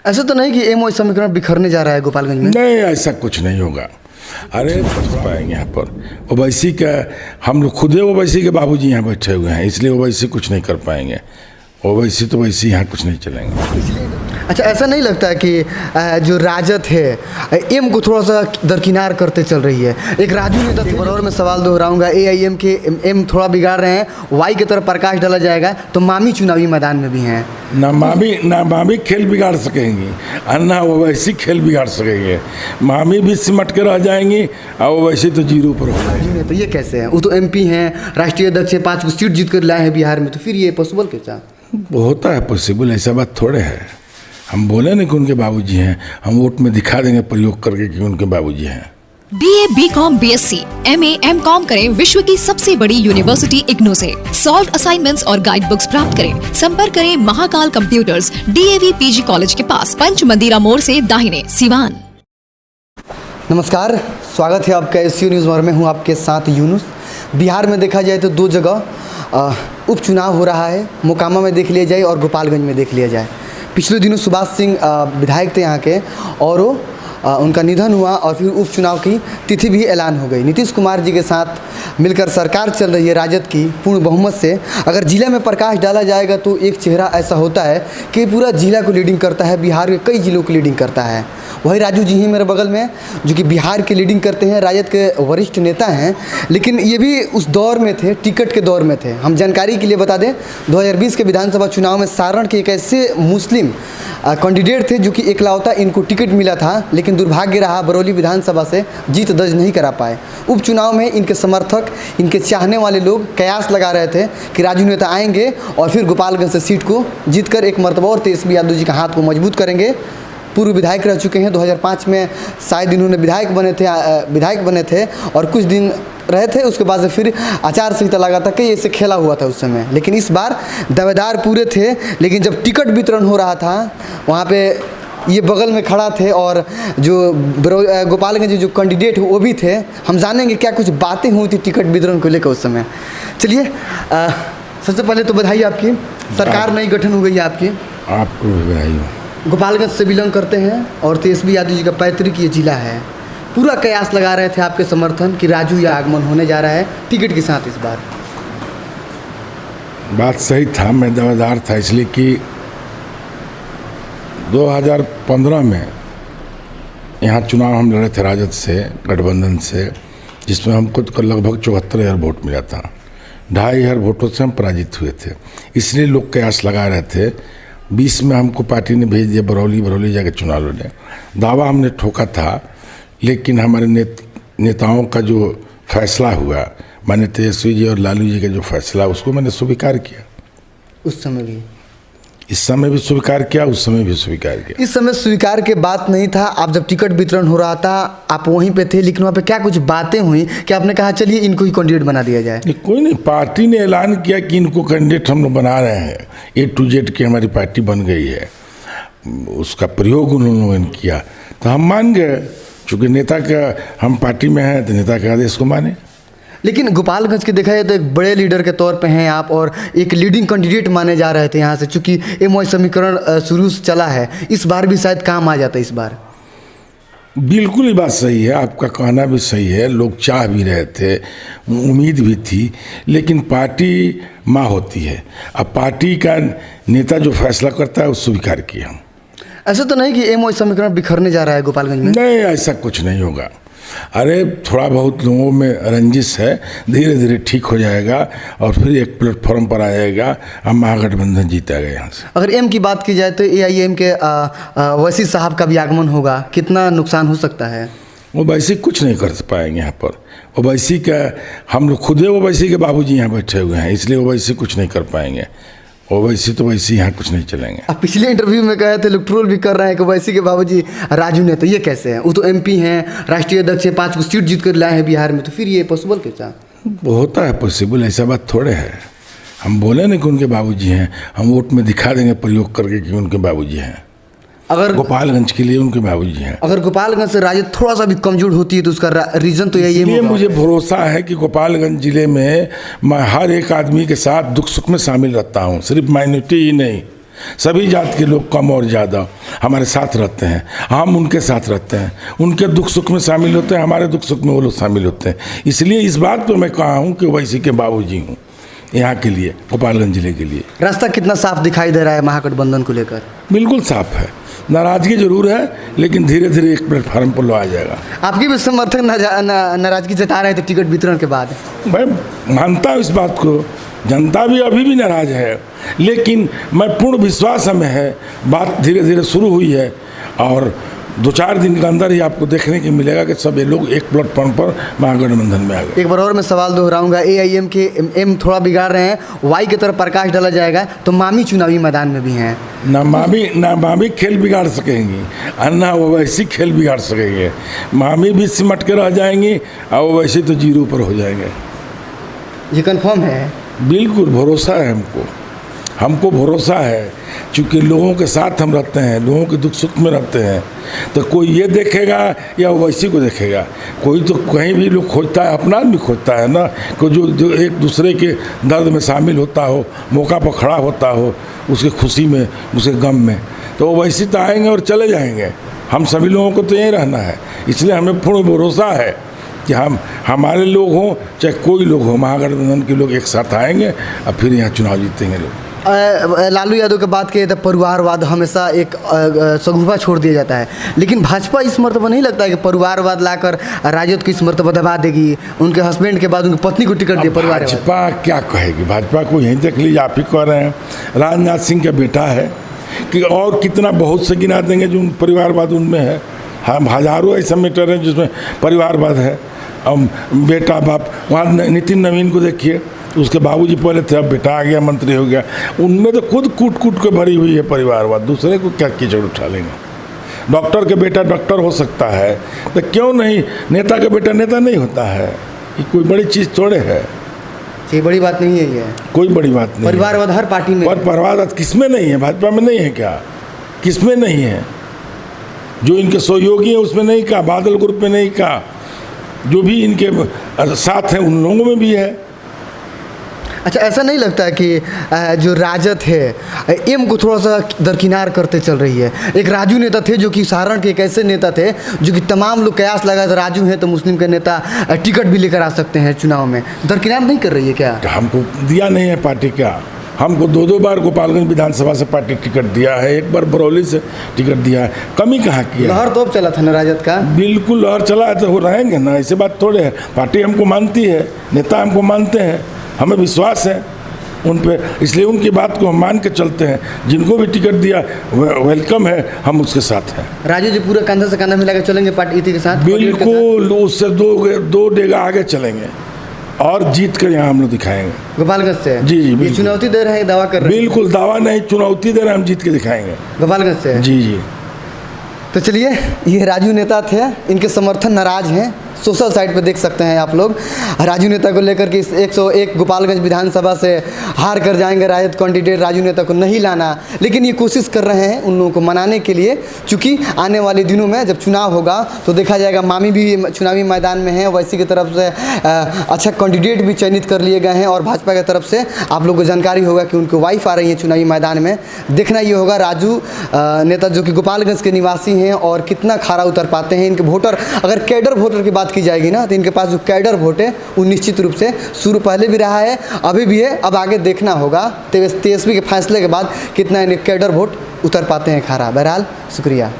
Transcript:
ऐसा तो नहीं कि एमओ समीकरण बिखरने जा रहा है गोपालगंज में? नहीं, ऐसा कुछ नहीं होगा। अरे पाएंगे यहाँ पर ओवैसी का, हम लोग खुदे ओवैसी के बाबूजी यहाँ बैठे हुए हैं, इसलिए ओवैसी कुछ नहीं कर पाएंगे। ओवैसी तो वैसी यहाँ कुछ नहीं चलेंगे। अच्छा, ऐसा नहीं लगता है कि जो राजद है एम को थोड़ा सा दरकिनार करते चल रही है? एक राजू नेता थे, बराबर में सवाल दोहराऊंगा, एआईएम के एम थोड़ा बिगाड़ रहे हैं, वाई की तरफ प्रकाश डाला जाएगा, तो मामी चुनावी मैदान में भी हैं। ना मामी खेल बिगाड़ सकेंगी और ना ओवैसी खेल बिगाड़ सकेंगे। मामी भी सिमट के रह जाएंगी और ओवैसी तो जीरो पर हो जाएंगे। तो ये कैसे है? वो तो एमपी हैं, राष्ट्रीय अध्यक्ष 5 सीट जीत कर लाए हैं बिहार में, तो फिर ये पॉसिबल कैसा होता है? पॉसिबल ऐसा बात थोड़े है। हम बोले नहीं कि उनके बाबूजी हैं, हम वोट में दिखा देंगे प्रयोग करके कि उनके बाबूजी हैं। BA, BCom, BSc, MA, MCom करें विश्व की सबसे बड़ी यूनिवर्सिटी इग्नू से। सॉल्व असाइनमेंट्स और गाइड बुक्स प्राप्त करें। संपर्क करें Mahakal computers, DAV PG college के पास, पंच मंदिरा मोड़ से दाहिने, सिवान। नमस्कार, स्वागत है आपका SU न्यूज़ में। हूँ आपके साथ यूनुस। बिहार में देखा जाए तो 2 जगह उपचुनाव हो रहा है, मोकामा में देख लिया जाए और गोपालगंज में देख लिया जाए। पिछले दिनों सुभाष सिंह विधायक थे यहाँ के, और वो उनका निधन हुआ और फिर उपचुनाव की तिथि भी ऐलान हो गई। नीतीश कुमार जी के साथ मिलकर सरकार चल रही है राजद की पूर्ण बहुमत से। अगर जिला में प्रकाश डाला जाएगा तो एक चेहरा ऐसा होता है कि पूरा जिला को लीडिंग करता है, बिहार के कई जिलों को लीडिंग करता है। वही राजू जी हैं मेरे बगल में, जो कि बिहार के लीडिंग करते हैं, राजद के वरिष्ठ नेता हैं, लेकिन ये भी उस दौर में थे, टिकट के दौर में थे। हम जानकारी के लिए बता दें, 2020 के विधानसभा चुनाव में सारण के एक ऐसे मुस्लिम कैंडिडेट थे जो कि एकलौता इनको टिकट मिला था, लेकिन दुर्भाग्य रहा बरौली विधानसभा से जीत दर्ज नहीं करा पाए। उपचुनाव में इनके समर्थक, इनके चाहने वाले लोग कयास लगा रहे थे कि राजू नेता आएंगे और फिर गोपालगंज से सीट को जीतकर एक मर्तबा और तेजस्वी यादव जी का हाथ को मजबूत करेंगे। पूर्व विधायक रह चुके हैं, 2005 में शायद इन्होंने विधायक बने थे और कुछ दिन रहे थे, उसके बाद से फिर आचार संहिता लगा था कि ऐसे खेला हुआ था उस समय। लेकिन इस बार दावेदार पूरे थे, लेकिन जब टिकट वितरण हो रहा था वहाँ पे ये बगल में खड़ा थे और जो गोपालगंज जो कैंडिडेट वो भी थे। हम जानेंगे क्या कुछ बातें हुई थी टिकट वितरण को लेकर उस समय। चलिए, सबसे पहले तो बधाई आपकी, सरकार नई गठन हो गई है आपकी। आपको भी बधाई हो। गोपालगंज से बिलोंग करते हैं और तेजस्वी यादव जी का पैतृक ये जिला है। पूरा कयास लगा रहे थे आपके समर्थन कि राजू या आगमन होने जा रहा है टिकट के साथ। इस बार बात सही था, मैं दावेदार था, इसलिए कि 2015 में यहाँ चुनाव हम लड़े थे राजद से, गठबंधन से, जिसमें हमको लगभग 74,000 वोट मिला था। 2,500 वोटों से हम पराजित हुए थे, इसलिए लोग कयास लगा रहे थे। 20 में हमको पार्टी ने भेज दिया बरौली जाकर चुनाव लड़े। दावा हमने ठोका था, लेकिन हमारे नेताओं का जो फैसला हुआ, माननीय तेजस्वी जी और लालू जी का जो फैसला, उसको मैंने स्वीकार किया। उस समय भी, इस समय भी स्वीकार किया, उस समय भी स्वीकार किया। इस समय स्वीकार के बात नहीं था। आप जब टिकट वितरण हो रहा था आप वहीं पे थे, लेकिन वहाँ पे क्या कुछ बातें हुई कि आपने कहा चलिए इनको ही कैंडिडेट बना दिया जाए? कोई नहीं, पार्टी ने ऐलान किया कि इनको कैंडिडेट हम लोग बना रहे हैं। A to Z की हमारी पार्टी बन गई है, उसका प्रयोग उन्होंने किया तो हम मान गए। चूँकि नेता का हम पार्टी में हैं तो नेता के आदेश को माने। लेकिन गोपालगंज के देखा जाए तो एक बड़े लीडर के तौर पे हैं आप, और एक लीडिंग कैंडिडेट माने जा रहे थे यहाँ से, चूँकि एमओ समीकरण शुरू से चला है, इस बार भी शायद काम आ जाता है। इस बार बिल्कुल ही बात सही है, आपका कहना भी सही है, लोग चाह भी रहे थे, उम्मीद भी थी, लेकिन पार्टी माँ होती है। अब पार्टी का नेता जो फैसला करता है वो स्वीकार किया। ऐसा तो नहीं कि एमओ समीकरण बिखरने जा रहा है गोपालगंज में? नहीं, ऐसा कुछ नहीं होगा। अरे थोड़ा बहुत लोगों में रंजिश है, धीरे धीरे ठीक हो जाएगा और फिर एक प्लेटफॉर्म पर आ जाएगा। हम महागठबंधन जीतेगा यहाँ से। अगर एम की बात की जाए तो एआईएम के वैसी साहब का भी आगमन होगा, कितना नुकसान हो सकता है? ओवैसी कुछ नहीं कर पाएंगे यहाँ पर। ओवैसी का, हम लोग खुदे ओवैसी के बाबूजी यहाँ बैठे हुए हैं, इसलिए ओवैसी कुछ नहीं कर पाएंगे। ओवैसी तो वैसी यहाँ कुछ नहीं चलेंगे। आप पिछले इंटरव्यू में कहे थे, लोग ट्रोल भी कर रहे हैं कि ओवैसी के बाबूजी राजू ने, तो ये कैसे हैं? वो तो एमपी हैं, राष्ट्रीय अध्यक्ष 5 सीट जीत कर लाए हैं बिहार में, तो फिर ये पॉसिबल कैसा होता है? पॉसिबल ऐसा बात थोड़े है। हम बोले नहीं कि उनके बाबूजी हैं, हम वोट में दिखा देंगे प्रयोग करके कि उनके बाबूजी हैं। अगर गोपालगंज के लिए उनके बाबूजी हैं। अगर गोपालगंज से राजद थोड़ा सा भी कमजोर होती है तो उसका रीजन तो यही है। मुझे भरोसा है कि गोपालगंज जिले में मैं हर एक आदमी के साथ दुख सुख में शामिल रहता हूँ, सिर्फ माइनॉरिटी ही नहीं। सभी जात के लोग कम और ज़्यादा हमारे साथ रहते हैं, हम उनके साथ रहते हैं, उनके दुख सुख में शामिल होते हैं, हमारे दुख सुख में वो लोग शामिल होते हैं। इसलिए इस बात पर मैं कहा हूँ कि ओवैसी के बाबूजी हूँ यहाँ के लिए, गोपालगंज जिले के लिए। रास्ता कितना साफ दिखाई दे रहा है महागठबंधन को लेकर? बिल्कुल साफ है, नाराजगी जरूर है, लेकिन धीरे धीरे एक प्लेटफार्म पर लो आ जाएगा। आपकी भी समर्थक नाराजगी जता रहे थे टिकट वितरण के बाद। मैं मानता हूँ इस बात को, जनता भी अभी भी नाराज है, लेकिन मैं पूर्ण विश्वास हमें है, बात धीरे धीरे शुरू हुई है और 2-4 दिन के अंदर ही आपको देखने को मिलेगा कि सब ये लोग एक प्लेटफॉर्म पर महागठबंधन में आ गए। एक बार और मैं सवाल दोहराऊंगा, AIM के एम थोड़ा बिगाड़ रहे हैं, वाई की तरफ प्रकाश डाला जाएगा, तो मामी चुनावी मैदान में भी हैं। ना मामी खेल बिगाड़ सकेंगी और ना ओवैसी खेल बिगाड़ सकेंगे। मामी भी सिमट के रह जाएंगी और ओवैसी तो जीरो पर हो जाएंगे। ये कंफर्म है? बिल्कुल भरोसा है हमको भरोसा है, क्योंकि लोगों के साथ हम रहते हैं, लोगों के दुख सुख में रहते हैं। तो कोई ये देखेगा या ओवैसी को देखेगा, कोई तो कहीं भी लोग खोजता है, अपना आदमी खोजता है ना, कोई जो एक दूसरे के दर्द में शामिल होता हो, मौका पर खड़ा होता हो, उसकी खुशी में, उसके गम में, तो ओवैसी तो आएंगे और चले जाएंगे। हम सभी लोगों को तो यहीं रहना है, इसलिए हमें पूर्ण भरोसा है कि हमारे लोग हों चाहे कोई लोग हो, महागठबंधन के लोग एक साथ आएंगे और फिर यहाँ चुनाव जीतेंगे लोग। लालू यादव की बात करें तो परिवारवाद हमेशा एक सगुफा छोड़ दिया जाता है, लेकिन भाजपा इस मर्तबा नहीं लगता है कि परिवारवाद लाकर राजद की इस मर्तबा दबा देगी? उनके हस्बैंड के बाद उनकी पत्नी को टिकट दिया परिवार। भाजपा क्या कहेगी? भाजपा को यहीं देख लीजिए, आप ही कह रहे हैं, राजनाथ सिंह का बेटा है कि और कितना बहुत से गिना देंगे जो परिवारवाद उनमें है। हम हजारों ऐसे मैटर हैं जिसमें परिवारवाद है। अब बेटा बाप, वहाँ नितिन नवीन को देखिए, उसके बाबूजी पहले थे, अब बेटा आ गया, मंत्री हो गया, उनमें तो खुद कूट कूट के भरी हुई है परिवारवाद। दूसरे को क्या कीचड़ उठा लेंगे? डॉक्टर के बेटा डॉक्टर हो सकता है तो क्यों नहीं नेता का बेटा नेता नहीं होता है? ये कोई बड़ी चीज़ थोड़े है, ये बड़ी बात नहीं है। ये कोई बड़ी बात नहीं। परिवारवाद हर पार्टी में, और परिवारवाद किसमें नहीं है? भाजपा में नहीं है क्या? किसमें नहीं है? जो इनके सहयोगी हैं उसमें नहीं का, बादल ग्रुप में नहीं का, जो भी इनके साथ हैं उन लोगों में भी है। अच्छा, ऐसा नहीं लगता है कि जो राजद है एम को थोड़ा सा दरकिनार करते चल रही है? एक राजू नेता थे जो कि सारण के एक ऐसे नेता थे जो कि तमाम लोग कयास लगाए थे, राजू हैं तो मुस्लिम के नेता टिकट भी लेकर आ सकते हैं चुनाव में, दरकिनार नहीं कर रही है क्या? हमको दिया नहीं है पार्टी का, हमको 2 बार गोपालगंज विधानसभा से पार्टी टिकट दिया है, एक बार बरौली से टिकट दिया है, कमी कहाँ किया? लहर तो अब चला था ना राजद का। बिल्कुल लहर चला है तो हो रहेंगे ना, ऐसी बात थोड़े है। पार्टी हमको मानती है, नेता हमको मानते हैं, हमें विश्वास है उन पे, इसलिए उनकी बात को हम मान के चलते हैं। जिनको भी टिकट दिया वेलकम है, हम उसके साथ हैं। राजू जी पूरा कंधा से कंधा मिलाकर चलेंगे पार्टी के साथ? बिल्कुल, उससे दो डेगा आगे चलेंगे और जीत कर यहाँ हम लोग दिखाएंगे गोपालगंज से। जी जी, ये चुनौती दे रहे हैं, दावा कर रहे हैं? बिल्कुल दावा नहीं, चुनौती दे रहे हैं, हम जीत के दिखाएंगे गोपालगंज से। जी जी। तो चलिए, ये राजू नेता थे, इनके समर्थन नाराज हैं, सोशल साइट पे देख सकते हैं आप लोग। राजू नेता को लेकर के इस 101 गोपालगंज विधानसभा से हार कर जाएंगे राजद कैंडिडेट, राजू नेता को नहीं लाना, लेकिन ये कोशिश कर रहे हैं उन लोगों को मनाने के लिए, क्योंकि आने वाले दिनों में जब चुनाव होगा तो देखा जाएगा मामी भी चुनावी मैदान में है, ओवैसी की तरफ से अच्छा कैंडिडेट भी चयनित कर लिए गए हैं और भाजपा की तरफ से आप लोग को जानकारी होगा कि उनकी वाइफ आ रही है चुनावी मैदान में। देखना ये होगा राजू नेता जो कि गोपालगंज के निवासी हैं और कितना खारा उतर पाते हैं। इनके वोटर, अगर कैडर वोटर की बात की जाएगी ना, तो इनके पास जो कैडर वोट है वो निश्चित रूप से शुरू पहले भी रहा है, अभी भी है, अब आगे देखना होगा तेजस्वी के फैसले के बाद कितना इनके कैडर वोट उतर पाते हैं खारा। बहरहाल शुक्रिया।